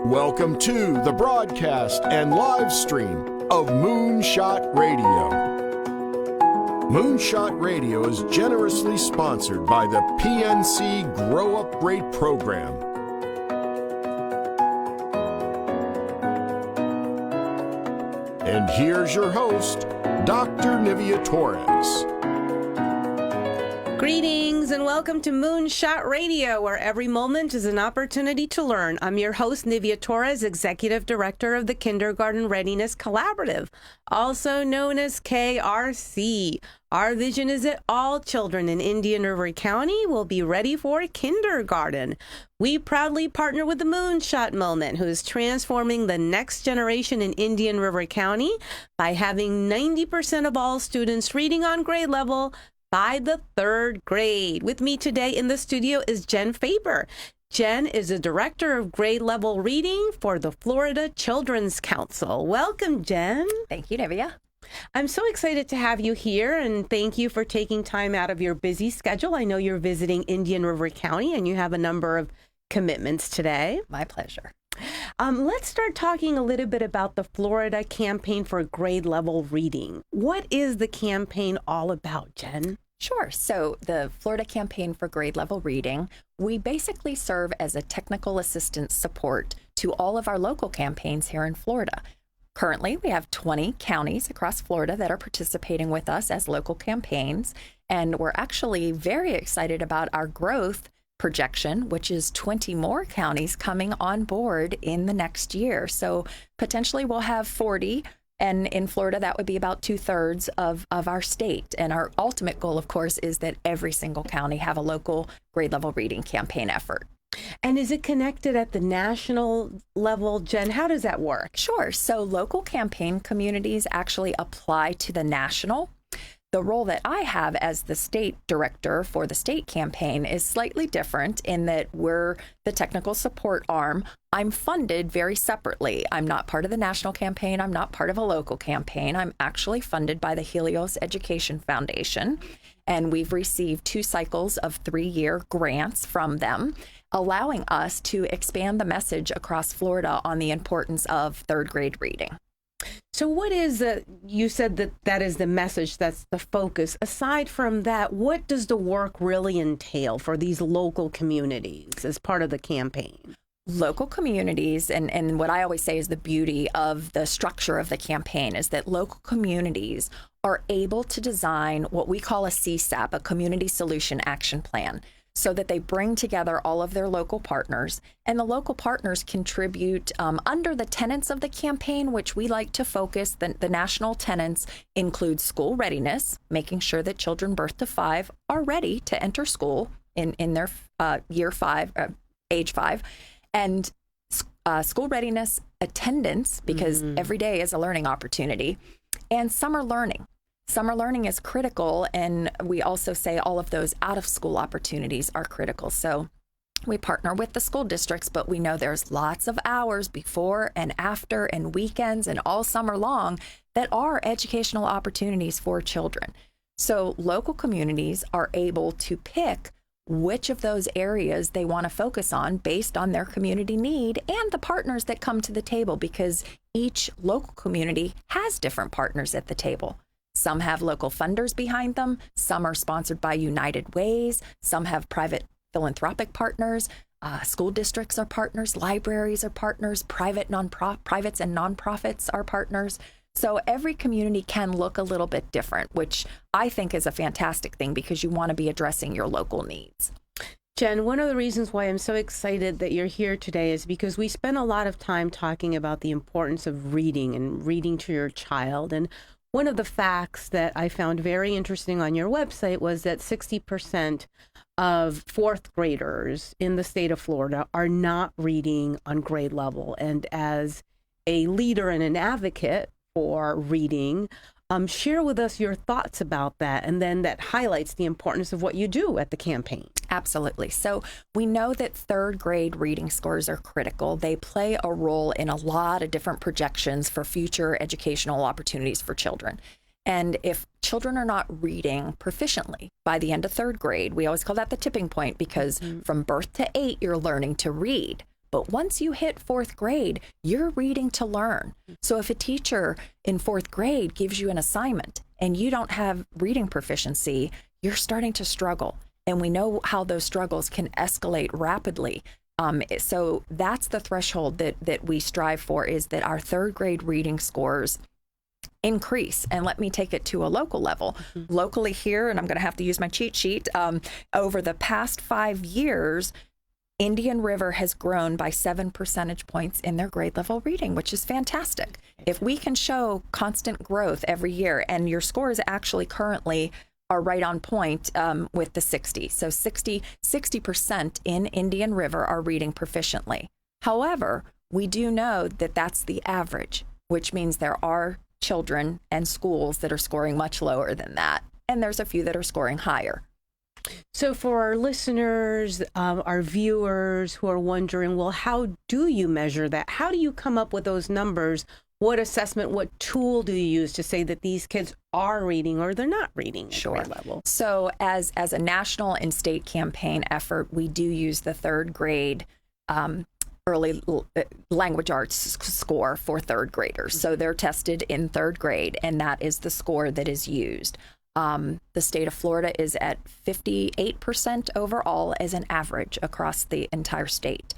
Welcome to the broadcast and live stream of Moonshot Radio. Moonshot Radio is generously sponsored by the PNC Grow Up Great program. And here's your host, Dr. Nivea Torres. Greetings and welcome to Moonshot Radio, where every moment is an opportunity to learn. I'm your host, Nivea Torres, Executive Director of the Kindergarten Readiness Collaborative, also known as KRC. Our vision is that all children in Indian River County will be ready for kindergarten. We proudly partner with the Moonshot Moment, who is transforming the next generation in Indian River County by having 90% of all students reading on grade level by the third grade. With me today in the studio is Jenn Faber. Jenn is the Director of Grade Level Reading for the Florida Children's Council. Welcome, Jenn. Thank you, Nivea. I'm so excited to have you here, and thank you for taking time out of your busy schedule. I know you're visiting Indian River County, and you have a number of commitments today. My pleasure. Let's start talking a little bit about the Florida Campaign for Grade Level Reading. What is the campaign all about, Jenn? Sure. So the Florida Campaign for Grade Level Reading, we basically serve as a technical assistance support to all of our local campaigns here in Florida. Currently, we have 20 counties across Florida that are participating with us as local campaigns, and we're actually very excited about our growth projection, which is 20 more counties coming on board in the next year. So potentially we'll have 40, and in Florida, that would be about 2/3 of our state. And our ultimate goal, of course, is that every single county have a local grade level reading campaign effort. And is it connected at the national level, Jenn? How does that work? Sure. So local campaign communities actually apply to the national. The role that I have as the state director for the state campaign is slightly different in that we're the technical support arm. I'm funded very separately. I'm not part of the national campaign. I'm not part of a local campaign. I'm actually funded by the Helios Education Foundation, and we've received 2 cycles of 3-year grants from them, allowing us to expand the message across Florida on the importance of third grade reading. So what is you said that is the message, that's the focus. Aside from that, what does the work really entail for these local communities as part of the campaign? Local communities, and what I always say is the beauty of the structure of the campaign is that local communities are able to design what we call a CSAP, a Community Solution Action Plan, so that they bring together all of their local partners, and the local partners contribute under the tenets of the campaign, which we like to focus. The national tenets include school readiness, making sure that children birth to 5 are ready to enter school in their age 5, and school readiness attendance, because every day is a learning opportunity, and summer learning. Summer learning is critical, and we also say all of those out-of-school opportunities are critical. So we partner with the school districts, but we know there's lots of hours before and after and weekends and all summer long that are educational opportunities for children. So local communities are able to pick which of those areas they want to focus on based on their community need and the partners that come to the table, because each local community has different partners at the table. Some have local funders behind them. Some are sponsored by United Ways. Some have private philanthropic partners. School districts are partners. Libraries are partners. Privates and nonprofits are partners. So every community can look a little bit different, which I think is a fantastic thing because you want to be addressing your local needs. Jenn, one of the reasons why I'm so excited that you're here today is because we spend a lot of time talking about the importance of reading and reading to your child. And one of the facts that I found very interesting on your website was that 60% of 4th graders in the state of Florida are not reading on grade level. And as a leader and an advocate for reading, share with us your thoughts about that, and then that highlights the importance of what you do at the campaign. Absolutely. So we know that 3rd grade reading scores are critical. They play a role in a lot of different projections for future educational opportunities for children. And if children are not reading proficiently by the end of 3rd grade, we always call that the tipping point, because from birth to 8, you're learning to read. But once you hit 4th grade, you're reading to learn. So if a teacher in 4th grade gives you an assignment and you don't have reading proficiency, you're starting to struggle. And we know how those struggles can escalate rapidly. So that's the threshold that we strive for, is that our 3rd grade reading scores increase. And let me take it to a local level. Locally here, and I'm going to have to use my cheat sheet, over the past 5 years, Indian River has grown by 7 percentage points in their grade level reading, which is fantastic. If we can show constant growth every year, and your scores actually currently are right on point with the 60. So 60% in Indian River are reading proficiently. However, we do know that that's the average, which means there are children and schools that are scoring much lower than that. And there's a few that are scoring higher. So for our listeners, our viewers who are wondering, well, how do you measure that? How do you come up with those numbers? What assessment, what tool do you use to say that these kids are reading or they're not reading at grade level? So as a national and state campaign effort, we do use the 3rd grade early language arts score for 3rd graders. So they're tested in 3rd grade, and that is the score that is used. The state of Florida is at 58% overall as an average across the entire state.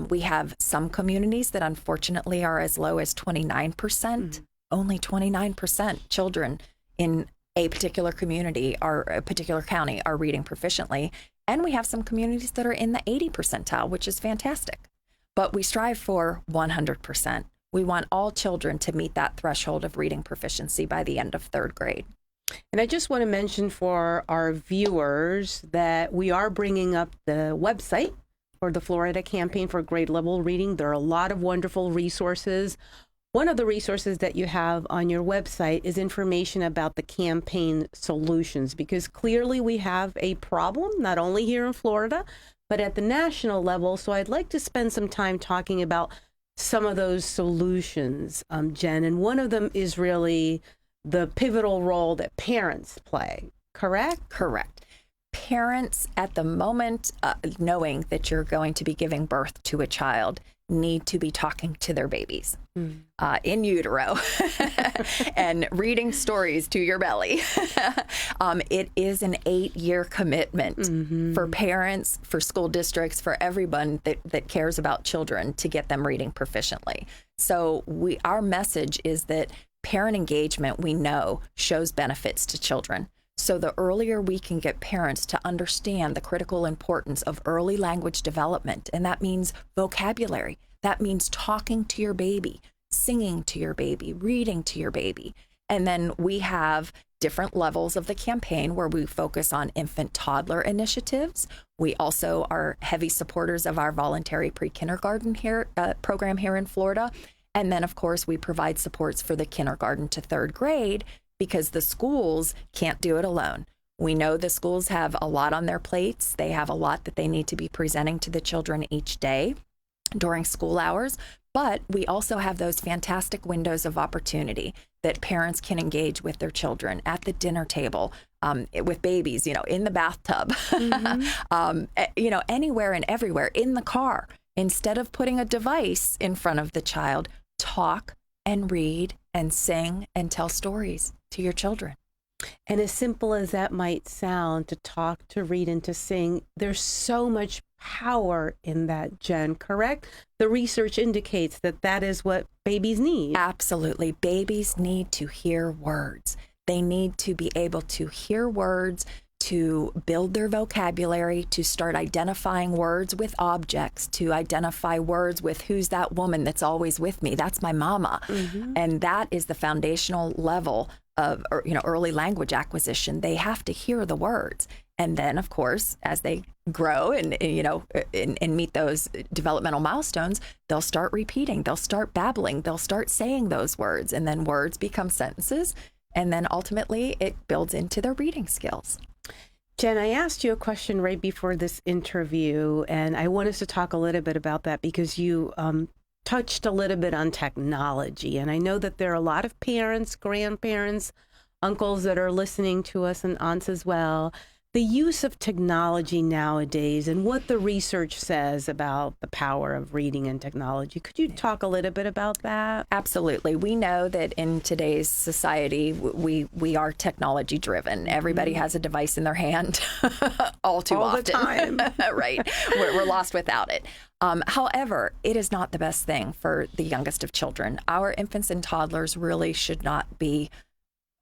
We have some communities that unfortunately are as low as 29%. Only 29% children in a particular community or a particular county are reading proficiently. And we have some communities that are in the 80 percentile, which is fantastic. But we strive for 100%. We want all children to meet that threshold of reading proficiency by the end of 3rd grade. And I just want to mention for our viewers that we are bringing up the website for the Florida Campaign for Grade Level Reading. There are a lot of wonderful resources. One of the resources that you have on your website is information about the campaign solutions, because clearly we have a problem, not only here in Florida, but at the national level. So I'd like to spend some time talking about some of those solutions, Jenn. And one of them is really the pivotal role that parents play, correct? Correct. Parents, at the moment, knowing that you're going to be giving birth to a child, need to be talking to their babies in utero and reading stories to your belly. It is an 8-year commitment for parents, for school districts, for everyone that cares about children to get them reading proficiently. So our message is that parent engagement, we know, shows benefits to children. So the earlier we can get parents to understand the critical importance of early language development, and that means vocabulary, that means talking to your baby, singing to your baby, reading to your baby. And then we have different levels of the campaign where we focus on infant toddler initiatives. We also are heavy supporters of our voluntary pre-kindergarten program here in Florida. And then, of course, we provide supports for the kindergarten to 3rd grade, because the schools can't do it alone. We know the schools have a lot on their plates. They have a lot that they need to be presenting to the children each day during school hours. But we also have those fantastic windows of opportunity that parents can engage with their children at the dinner table, with babies, in the bathtub, anywhere and everywhere, in the car. Instead of putting a device in front of the child, talk and read and sing and tell stories to your children. And as simple as that might sound, to talk, to read, and to sing, there's so much power in that, Jenn, correct? The research indicates that that is what babies need. Absolutely. Babies need to hear words. They need to be able to hear words, to build their vocabulary, to start identifying words with objects, to identify words with who's that woman that's always with me. That's my mama. And that is the foundational level of early language acquisition. They have to hear the words. And then, of course, as they grow and meet those developmental milestones, they'll start repeating, they'll start babbling, they'll start saying those words, and then words become sentences. And then ultimately it builds into their reading skills. Jenn, I asked you a question right before this interview, and I want us to talk a little bit about that because you touched a little bit on technology. And I know that there are a lot of parents, grandparents, uncles that are listening to us, and aunts as well, the use of technology nowadays and what the research says about the power of reading and technology. Could you talk a little bit about that? Absolutely. We know that in today's society, we are technology driven. Everybody has a device in their hand all too often. The time. Right. We're lost without it. However, it is not the best thing for the youngest of children. Our infants and toddlers really should not be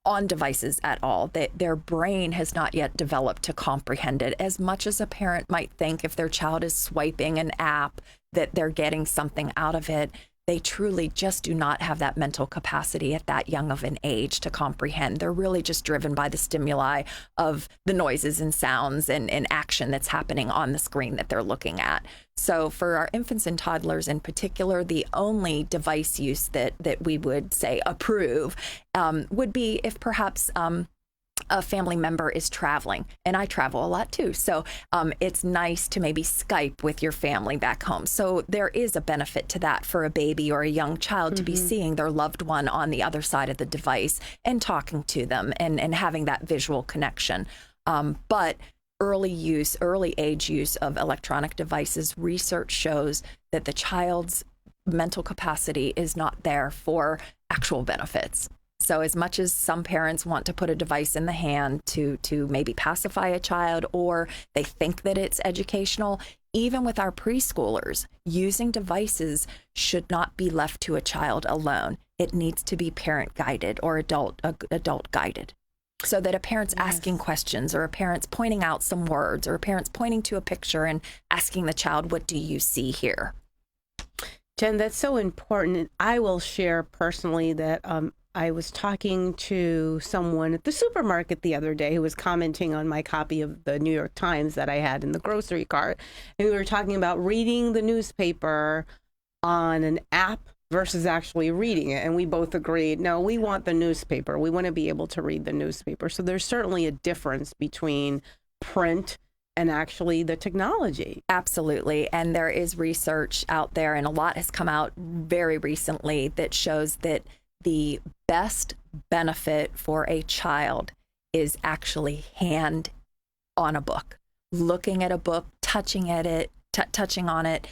on devices at all. Their brain has not yet developed to comprehend it. As much as a parent might think if their child is swiping an app that they're getting something out of it, they truly just do not have that mental capacity at that young of an age to comprehend. They're really just driven by the stimuli of the noises and sounds and action that's happening on the screen that they're looking at. So for our infants and toddlers in particular, the only device use that we would say approve would be if perhaps a family member is traveling, and I travel a lot too. So it's nice to maybe Skype with your family back home. So there is a benefit to that for a baby or a young child to be seeing their loved one on the other side of the device and talking to them and having that visual connection. But early age use of electronic devices, research shows that the child's mental capacity is not there for actual benefits. So as much as some parents want to put a device in the hand to maybe pacify a child, or they think that it's educational, even with our preschoolers, using devices should not be left to a child alone. It needs to be parent guided or adult guided. So that a parent's asking questions, or a parent's pointing out some words, or a parent's pointing to a picture and asking the child, what do you see here? Jenn, that's so important. And I will share personally that I was talking to someone at the supermarket the other day who was commenting on my copy of the New York Times that I had in the grocery cart. And we were talking about reading the newspaper on an app versus actually reading it. And we both agreed, no, we want the newspaper. We want to be able to read the newspaper. So there's certainly a difference between print and actually the technology. Absolutely. And there is research out there, and a lot has come out very recently that shows that the best benefit for a child is actually hand on a book, looking at a book, touching at it, touching on it,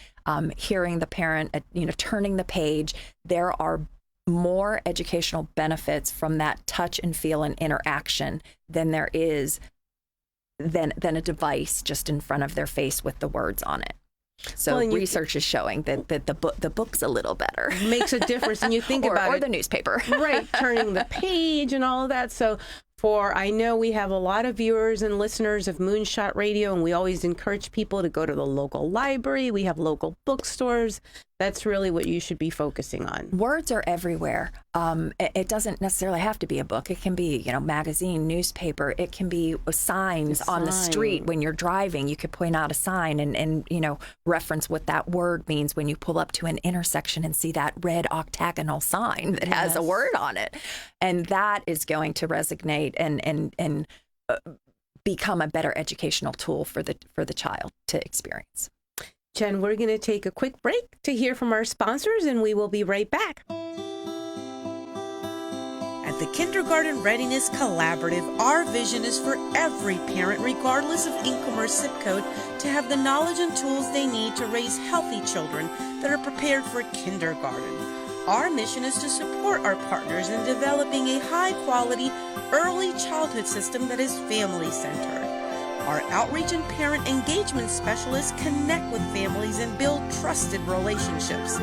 hearing the parent, turning the page. There are more educational benefits from that touch and feel and interaction than there is than a device just in front of their face with the words on it. So research is showing that the book's a little better. Makes a difference. And you think about it. Or the newspaper. Right, turning the page and all of that. So I know we have a lot of viewers and listeners of Moonshot Radio, and we always encourage people to go to the local library. We have local bookstores. That's really what you should be focusing on. Words are everywhere. It doesn't necessarily have to be a book. It can be, magazine, newspaper. It can be signs on the street when you're driving. You could point out a sign and reference what that word means when you pull up to an intersection and see that red octagonal sign that has a word on it. And that is going to resonate and become a better educational tool for the child to experience. Jenn, we're going to take a quick break to hear from our sponsors, and we will be right back. At the Kindergarten Readiness Collaborative, our vision is for every parent, regardless of income or zip code, to have the knowledge and tools they need to raise healthy children that are prepared for kindergarten. Our mission is to support our partners in developing a high-quality early childhood system that is family-centered. Our outreach and parent engagement specialists connect with families and build trusted relationships.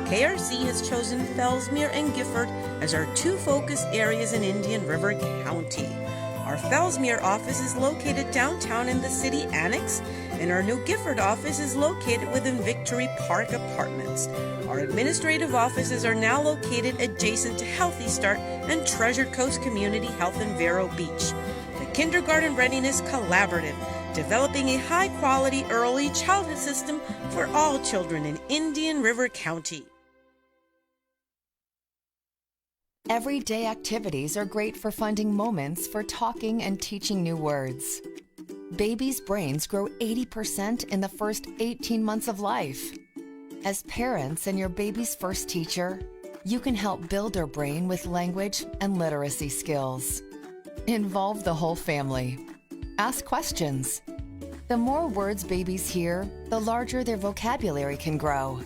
KRC has chosen Fellsmere and Gifford as our two focus areas in Indian River County. Our Fellsmere office is located downtown in the City Annex, and our New Gifford office is located within Victory Park Apartments. Our administrative offices are now located adjacent to Healthy Start and Treasure Coast Community Health in Vero Beach. The Kindergarten Readiness Collaborative, developing a high-quality early childhood system for all children in Indian River County. Everyday activities are great for finding moments for talking and teaching new words. Babies' brains grow 80% in the first 18 months of life. As parents and your baby's first teacher, you can help build their brain with language and literacy skills. Involve the whole family. Ask questions. The more words babies hear, the larger their vocabulary can grow.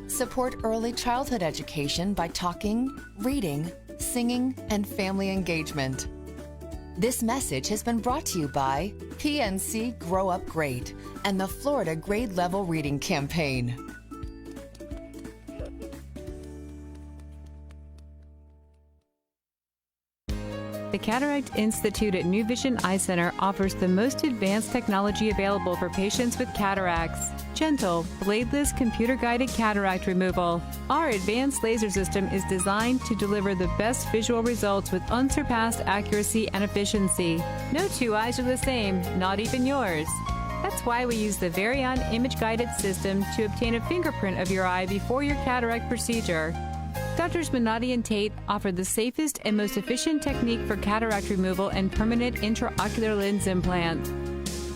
Support early childhood education by talking, reading, singing, and family engagement. This message has been brought to you by PNC Grow Up Great and the Florida Grade Level Reading Campaign. The Cataract Institute at New Vision Eye Center offers the most advanced technology available for patients with cataracts. Gentle, bladeless, computer-guided cataract removal. Our advanced laser system is designed to deliver the best visual results with unsurpassed accuracy and efficiency. No two eyes are the same, not even yours. That's why we use the Varian image-guided system to obtain a fingerprint of your eye before your cataract procedure. Doctors Minotti and Tate offer the safest and most efficient technique for cataract removal and permanent intraocular lens implant.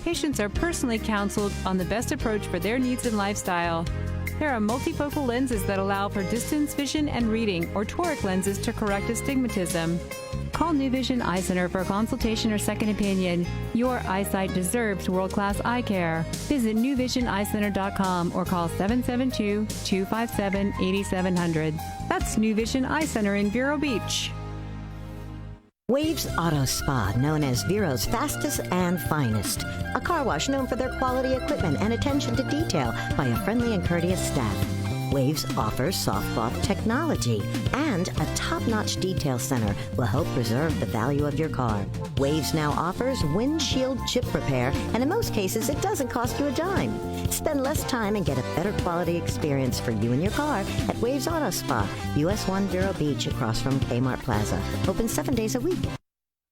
Patients are personally counseled on the best approach for their needs and lifestyle. There are multifocal lenses that allow for distance vision and reading, or toric lenses to correct astigmatism. Call New Vision Eye Center for a consultation or second opinion. Your eyesight deserves world-class eye care. Visit newvisioneyecenter.com or call 772-257-8700. That's New Vision Eye Center in Vero Beach. Waves Auto Spa, known as Vero's fastest and finest. A car wash known for their quality equipment and attention to detail by a friendly and courteous staff. Waves offers soft cloth technology, and a top-notch detail center will help preserve the value of your car. Waves now offers windshield chip repair, and in most cases, it doesn't cost you a dime. Spend less time and get a better quality experience for you and your car at Waves Auto Spa, US 1 Vero Beach, across from Kmart Plaza. Open 7 days a week.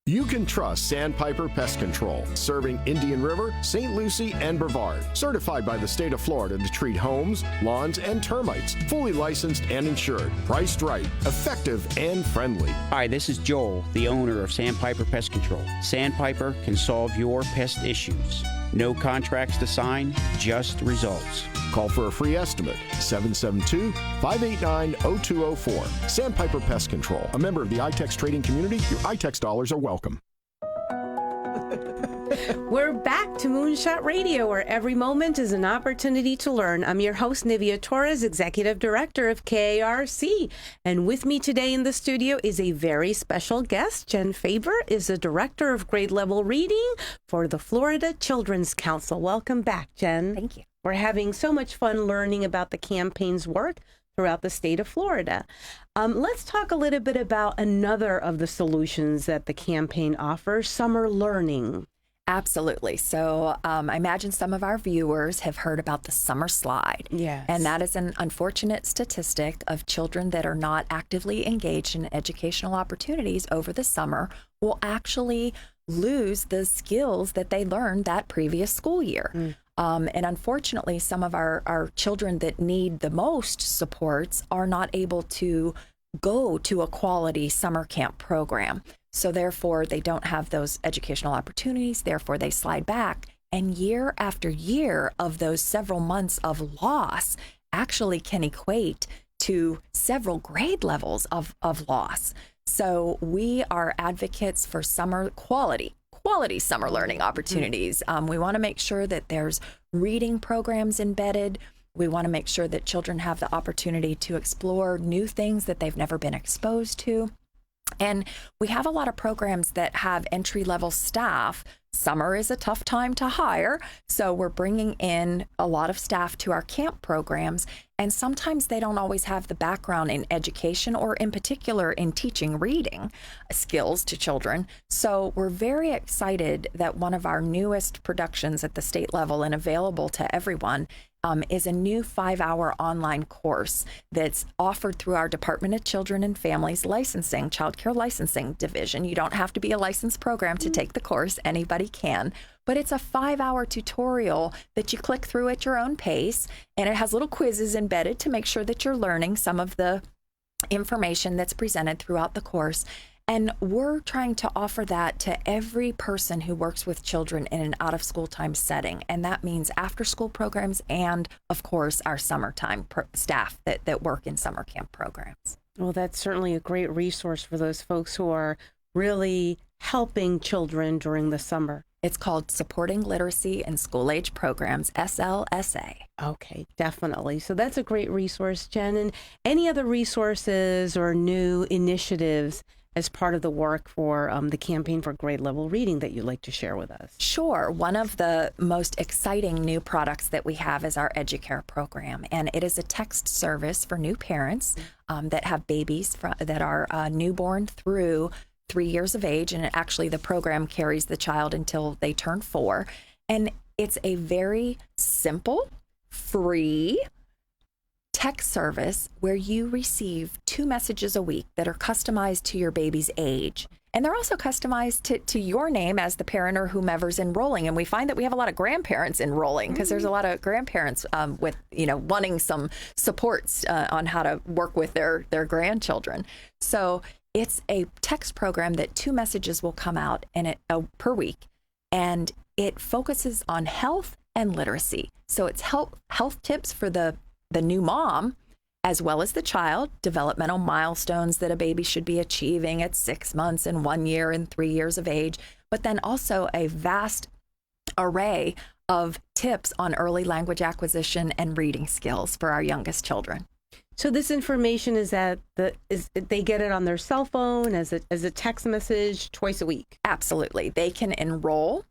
You can trust Sandpiper Pest Control, serving Indian River, St. Lucie, and Brevard. Certified by the state of Florida to treat homes, lawns, and termites. Fully licensed and insured. Priced right, effective, and friendly. Hi, this is Joel, the owner of Sandpiper Pest Control. Sandpiper can solve your pest issues. No contracts to sign, just results. Call for a free estimate, 772-589-0204. Sandpiper Pest Control, a member of the iTex trading community. Your iTex dollars are welcome. We're back to Moonshot Radio, where every moment is an opportunity to learn. I'm your host, Nivea Torres, Executive Director of KARC. And with me today in the studio is a very special guest. Jenn Faber is the Director of Grade Level Reading for the Florida Children's Council. Welcome back, Jenn. Thank you. We're having so much fun learning about the campaign's work throughout the state of Florida. Let's talk a little bit about another of the solutions that the campaign offers, summer learning. Absolutely. So I imagine some of our viewers have heard about the summer slide. Yes. And that is an unfortunate statistic of children that are not actively engaged in educational opportunities over the summer will actually lose the skills that they learned that previous school year. And unfortunately, some of our children that need the most supports are not able to go to a quality summer camp program. So therefore, they don't have those educational opportunities. Therefore, they slide back. And year after year of those several months of loss actually can equate to several grade levels of loss. So we are advocates for summer quality summer learning opportunities. We want to make sure that there's reading programs embedded. We want to make sure that children have the opportunity to explore new things that they've never been exposed to. And we have a lot of programs that have entry-level staff. Summer is a tough time to hire, so we're bringing in a lot of staff to our camp programs, and sometimes they don't always have the background in education or in particular in teaching reading skills to children. So we're very excited that one of our newest productions at the state level and available to everyone is a new 5-hour online course that's offered through our Department of Children and Families Licensing, Child Care Licensing Division. You don't have to be a licensed program to take the course. Anybody can. But it's a 5-hour tutorial that you click through at your own pace, and it has little quizzes embedded to make sure that you're learning some of the information that's presented throughout the course. And we're trying to offer that to every person who works with children in an out-of-school time setting. And that means after-school programs and, of course, our summertime staff that work in summer camp programs. Well, that's certainly a great resource for those folks who are really helping children during the summer. It's called Supporting Literacy in School Age Programs, SLSA. Okay, definitely. So that's a great resource, Jen. And any other resources or new initiatives as part of the work for the campaign for grade level reading that you'd like to share with us? Sure. One of the most exciting new products that we have is our EduCare program, and it is a text service for new parents that have babies that are newborn through 3 years of age, and actually the program carries the child until they turn 4. And it's a very simple, free text service where you receive 2 messages a week that are customized to your baby's age. And they're also customized to your name as the parent or whomever's enrolling. And we find that we have a lot of grandparents enrolling because there's a lot of grandparents with, wanting some supports on how to work with their grandchildren. So it's a text program that 2 messages will come out per week. And it focuses on health and literacy. So it's health tips for the new mom, as well as the child, developmental milestones that a baby should be achieving at 6 months and 1 year and 3 years of age, but then also a vast array of tips on early language acquisition and reading skills for our youngest children. So this information is they get it on their cell phone as a text message twice a week? Absolutely. They can enroll,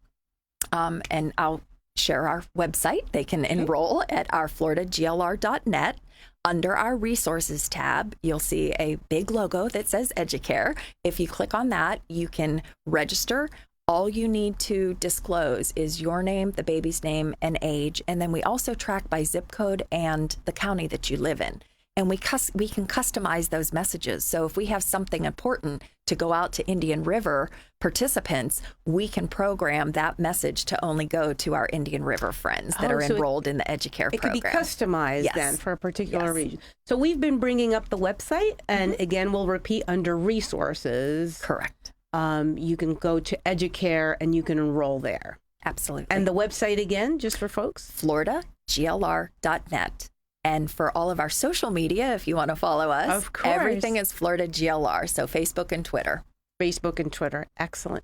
and I'll share our website. They can enroll at our floridaglr.net. Under our resources tab, you'll see a big logo that says EduCare. If you click on that, you can register. All you need to disclose is your name, the baby's name, and age. And then we also track by zip code and the county that you live in. And we can customize those messages. So if we have something important to go out to Indian River participants, we can program that message to only go to our Indian River friends that are enrolled in the EduCare program. It could be customized then for a particular region. So we've been bringing up the website, and again, we'll repeat under resources. Correct. You can go to EduCare and you can enroll there. Absolutely. And the website again, just for folks? floridaglr.net. And for all of our social media, if you want to follow us, of course, everything is Florida GLR. So Facebook and Twitter. Facebook and Twitter. Excellent.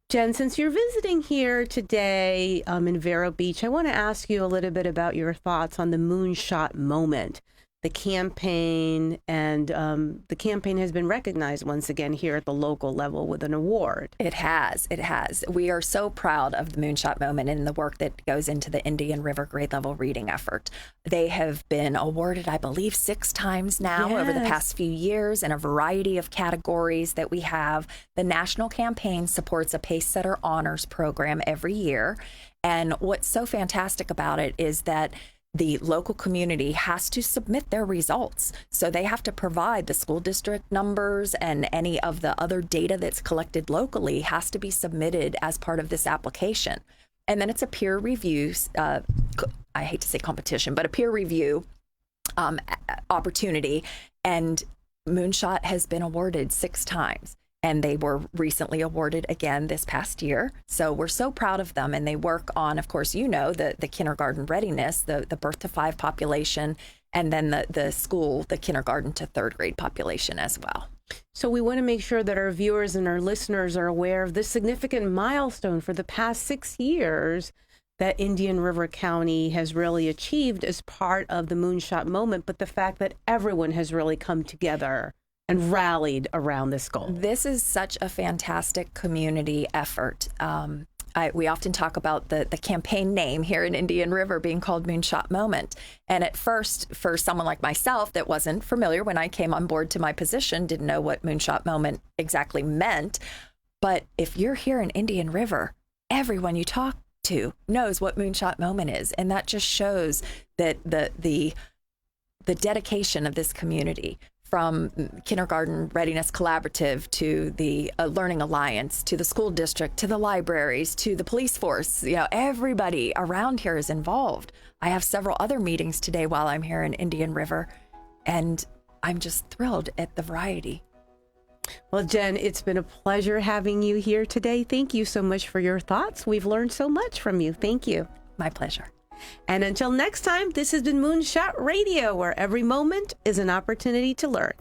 Jen, since you're visiting here today in Vero Beach, I want to ask you a little bit about your thoughts on the Moonshot moment, the campaign, and the campaign has been recognized once again here at the local level with an award. It has. It has. We are so proud of the Moonshot moment and the work that goes into the Indian River grade level reading effort. They have been awarded, I believe, 6 times now over the past few years in a variety of categories that we have. The national campaign supports a Pacesetter Honors program every year. And what's so fantastic about it is that the local community has to submit their results. So they have to provide the school district numbers, and any of the other data that's collected locally has to be submitted as part of this application. And then it's a peer review, I hate to say competition, but a peer review opportunity. And Moonshot has been awarded 6 times. And they were recently awarded again this past year. So we're so proud of them. And they work on, of course, the kindergarten readiness, the birth to 5 population, and then the kindergarten to 3rd grade population as well. So we want to make sure that our viewers and our listeners are aware of this significant milestone for the past 6 years that Indian River County has really achieved as part of the Moonshot moment, but the fact that everyone has really come together and rallied around this goal. This is such a fantastic community effort. We often talk about the campaign name here in Indian River being called Moonshot Moment. And at first, for someone like myself that wasn't familiar when I came on board to my position, didn't know what Moonshot Moment exactly meant. But if you're here in Indian River, everyone you talk to knows what Moonshot Moment is. And that just shows that the dedication of this community, from Kindergarten Readiness Collaborative to the Learning Alliance, to the school district, to the libraries, to the police force. Everybody around here is involved. I have several other meetings today while I'm here in Indian River, and I'm just thrilled at the variety. Well, Jen, it's been a pleasure having you here today. Thank you so much for your thoughts. We've learned so much from you. Thank you. My pleasure. And until next time, this has been Moonshot Radio, where every moment is an opportunity to learn.